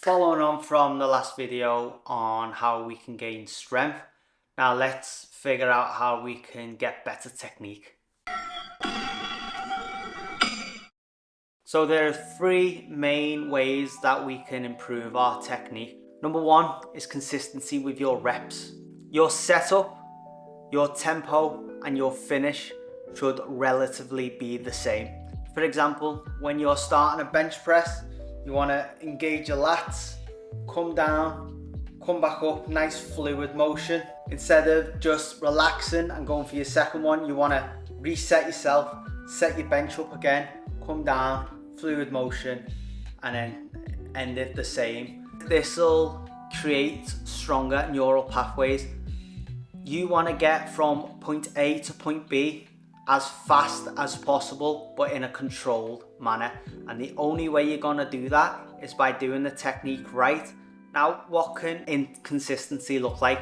Following on from the last video on how we can gain strength, now let's figure out how we can get better technique. So there are three main ways that we can improve our technique. Number one is consistency with your reps. Your setup, your tempo, and your finish should relatively be the same. For example, when you're starting a bench press, you want to engage your lats, come down, come back up, nice fluid motion. Instead of just relaxing and going for your second one, you want to reset yourself, set your bench up again, come down, fluid motion, and then end it the same. This will create stronger neural pathways. You want to get from point A to point B as fast as possible, but in a controlled manner. And the only way you're going to do that is by doing the technique right. Now, what can inconsistency look like?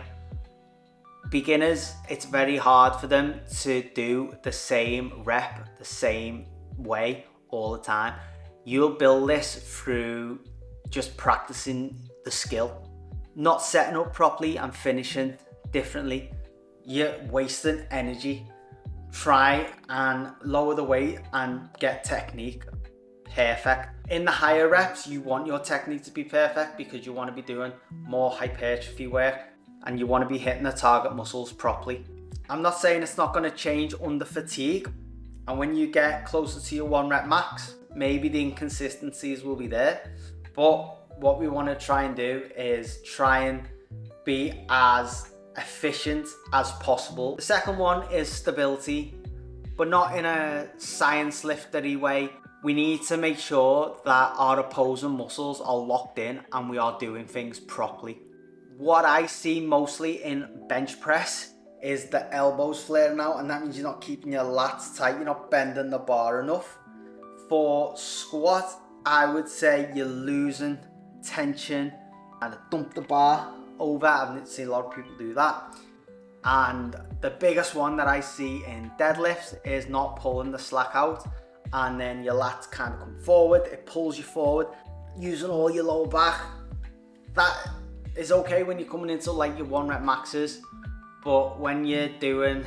Beginners, it's very hard for them to do the same rep, the same way all the time. You'll build this through just practicing the skill, not setting up properly and finishing differently. You're wasting energy. Try and lower the weight and get technique perfect. In the higher reps, you want your technique to be perfect because you want to be doing more hypertrophy work and you want to be hitting the target muscles properly. I'm not saying it's not going to change under fatigue, and when you get closer to your 1 rep max, maybe the inconsistencies will be there, but what we want to try and do is try and be as efficient as possible. The second one is stability, but not in a science liftery way. We need to make sure that our opposing muscles are locked in and we are doing things properly. What I see mostly in bench press is the elbows flaring out, and that means you're not keeping your lats tight, you're not bending the bar enough. For squat, I would say you're losing tension and dump the bar over. I haven't seen a lot of people do that. And the biggest one that I see in deadlifts is not pulling the slack out, and then your lats kind of come forward, it pulls you forward, using all your lower back. That is okay when you're coming into like your 1 rep maxes, but when you're doing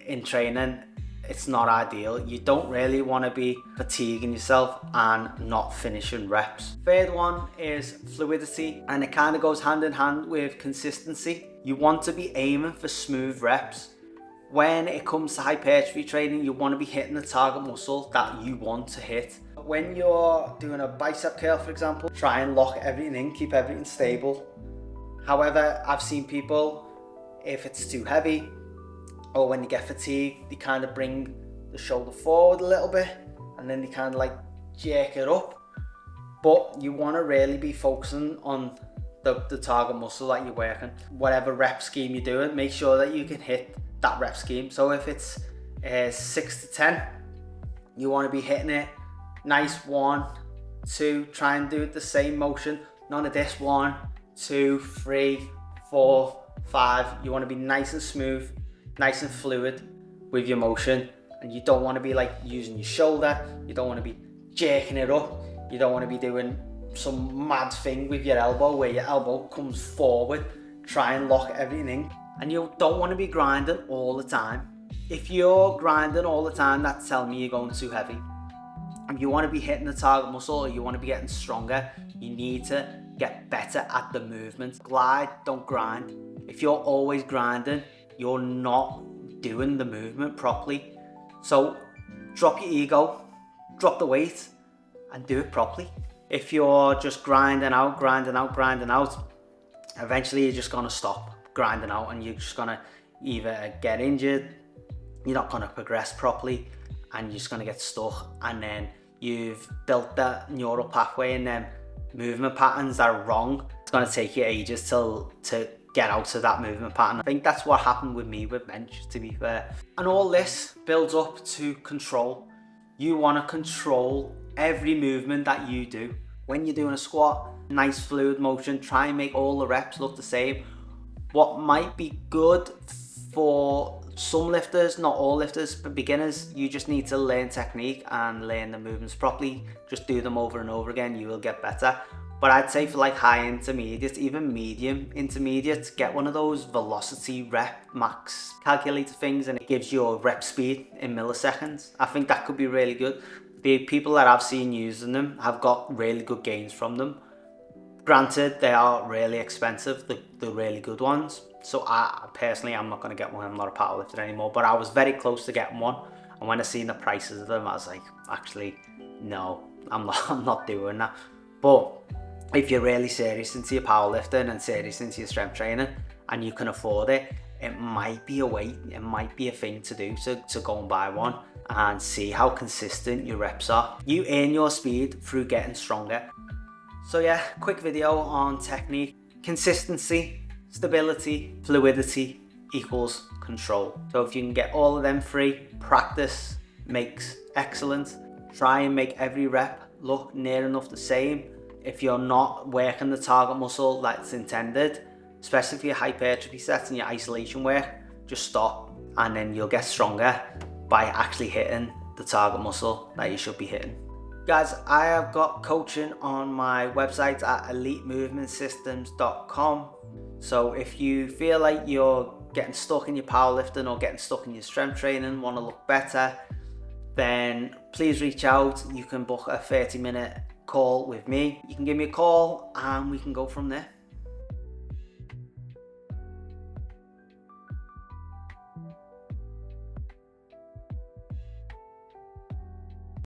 in training, it's not ideal. You don't really want to be fatiguing yourself and not finishing reps. Third one is fluidity, and it kind of goes hand in hand with consistency. You want to be aiming for smooth reps. When it comes to hypertrophy training, you want to be hitting the target muscle that you want to hit. When you're doing a bicep curl, for example, try and lock everything in, keep everything stable. However, I've seen people, if it's too heavy, or when you get fatigued, they kind of bring the shoulder forward a little bit and then they kind of like jerk it up. But you want to really be focusing on the target muscle that you're working. Whatever rep scheme you're doing, make sure that you can hit that rep scheme. So if it's 6 to 10, you want to be hitting it nice 1, 2, try and do it the same motion. None of this 1, 2, 3, 4, 5. You want to be nice and smooth, nice and fluid with your motion, and you don't want to be like using your shoulder, you don't want to be jerking it up, you don't want to be doing some mad thing with your elbow where your elbow comes forward. Try and lock everything in, and you don't want to be grinding all the time. If you're grinding all the time, that's telling me you're going too heavy. If you want to be hitting the target muscle or you want to be getting stronger, you need to get better at the movement. Glide, don't grind. If you're always grinding, you're not doing the movement properly. So drop your ego, drop the weight, and do it properly. If you're just grinding out, eventually you're just gonna stop grinding out and you're just gonna either get injured, you're not gonna progress properly, and you're just gonna get stuck, and then you've built that neural pathway and then movement patterns that are wrong. It's gonna take you ages to get out of that movement pattern. I think that's what happened with me with bench, to be fair. And all this builds up to control. You want to control every movement that you do. When you're doing a squat, nice fluid motion, try and make all the reps look the same. What might be good for some lifters, not all lifters, but beginners, you just need to learn technique and learn the movements properly. Just do them over and over again, you will get better. But I'd say for like high intermediates, even medium intermediates, get one of those velocity rep max calculator things, and it gives you a rep speed in milliseconds. I think that could be really good. The people that I've seen using them have got really good gains from them. Granted, they are really expensive, the really good ones. So I personally, I'm not going to get one. I'm not a powerlifter anymore, but I was very close to getting one. And when I seen the prices of them, I was like, actually, no, I'm not doing that. But if you're really serious into your powerlifting and serious into your strength training and you can afford it, it might be a way, it might be a thing to do, to go and buy one and see how consistent your reps are. You earn your speed through getting stronger. So yeah, quick video on technique. Consistency, stability, fluidity equals control. So if you can get all of them three, practice makes excellence. Try and make every rep look near enough the same. If you're not working the target muscle that's intended, especially for your hypertrophy sets and your isolation work, just stop and then you'll get stronger by actually hitting the target muscle that you should be hitting. Guys, I have got coaching on my website at elitemovementsystems.com. So if you feel like you're getting stuck in your powerlifting or getting stuck in your strength training, want to look better, then please reach out. You can book a 30-minute call with me. You can give me a call and we can go from there.